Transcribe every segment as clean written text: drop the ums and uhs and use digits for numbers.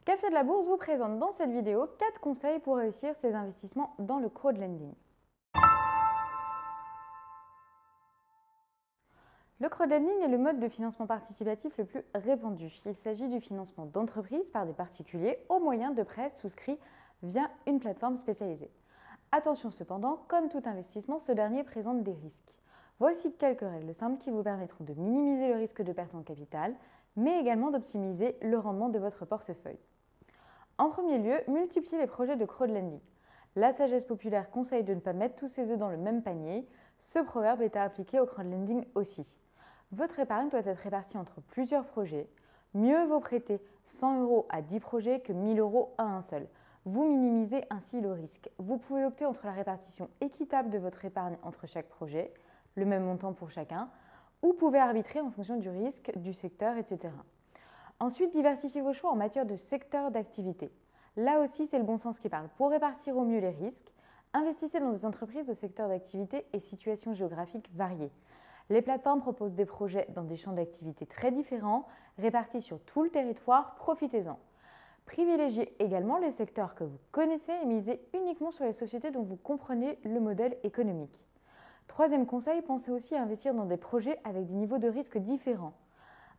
Café de la Bourse vous présente dans cette vidéo 4 conseils pour réussir ses investissements dans le crowdlending. Le crowdlending est le mode de financement participatif le plus répandu. Il s'agit du financement d'entreprises par des particuliers au moyen de prêts souscrits via une plateforme spécialisée. Attention cependant, comme tout investissement, ce dernier présente des risques. Voici quelques règles simples qui vous permettront de minimiser le risque de perte en capital, mais également d'optimiser le rendement de votre portefeuille. En premier lieu, multipliez les projets de crowdlending. La sagesse populaire conseille de ne pas mettre tous ses œufs dans le même panier. Ce proverbe est à appliquer au crowdlending aussi. Votre épargne doit être répartie entre plusieurs projets. Mieux vaut prêter 100 € à 10 projets que 1000 € à un seul. Vous minimisez ainsi le risque. Vous pouvez opter entre la répartition équitable de votre épargne entre chaque projet, le même montant pour chacun, ou pouvez arbitrer en fonction du risque, du secteur, etc. Ensuite, diversifiez vos choix en matière de secteur d'activité. Là aussi, c'est le bon sens qui parle. Pour répartir au mieux les risques, investissez dans des entreprises de secteurs d'activité et situations géographiques variées. Les plateformes proposent des projets dans des champs d'activité très différents, répartis sur tout le territoire, profitez-en. Privilégiez également les secteurs que vous connaissez et misez uniquement sur les sociétés dont vous comprenez le modèle économique. Troisième conseil, pensez aussi à investir dans des projets avec des niveaux de risque différents.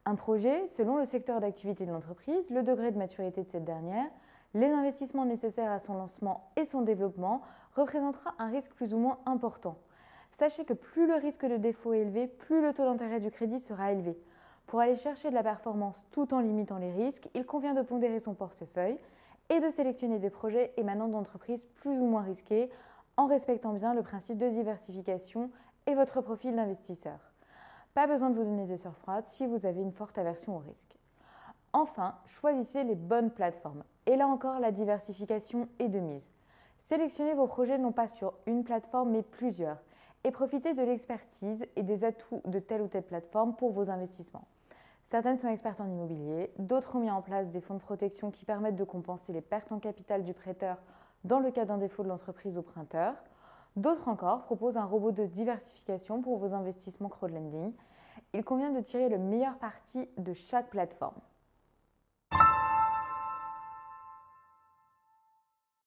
Un projet, selon le secteur d'activité de l'entreprise, le degré de maturité de cette dernière, les investissements nécessaires à son lancement et son développement, représentera un risque plus ou moins important. Sachez que plus le risque de défaut est élevé, plus le taux d'intérêt du crédit sera élevé. Pour aller chercher de la performance tout en limitant les risques, il convient de pondérer son portefeuille et de sélectionner des projets émanant d'entreprises plus ou moins risquées en respectant bien le principe de diversification et votre profil d'investisseur. Pas besoin de vous donner des sueurs froides si vous avez une forte aversion au risque. Enfin, choisissez les bonnes plateformes. Et là encore, la diversification est de mise. Sélectionnez vos projets non pas sur une plateforme mais plusieurs et profitez de l'expertise et des atouts de telle ou telle plateforme pour vos investissements. Certaines sont expertes en immobilier, d'autres ont mis en place des fonds de protection qui permettent de compenser les pertes en capital du prêteur dans le cas d'un défaut de l'entreprise au prêteur. D'autres encore proposent un robot de diversification pour vos investissements crowdlending. Il convient de tirer le meilleur parti de chaque plateforme.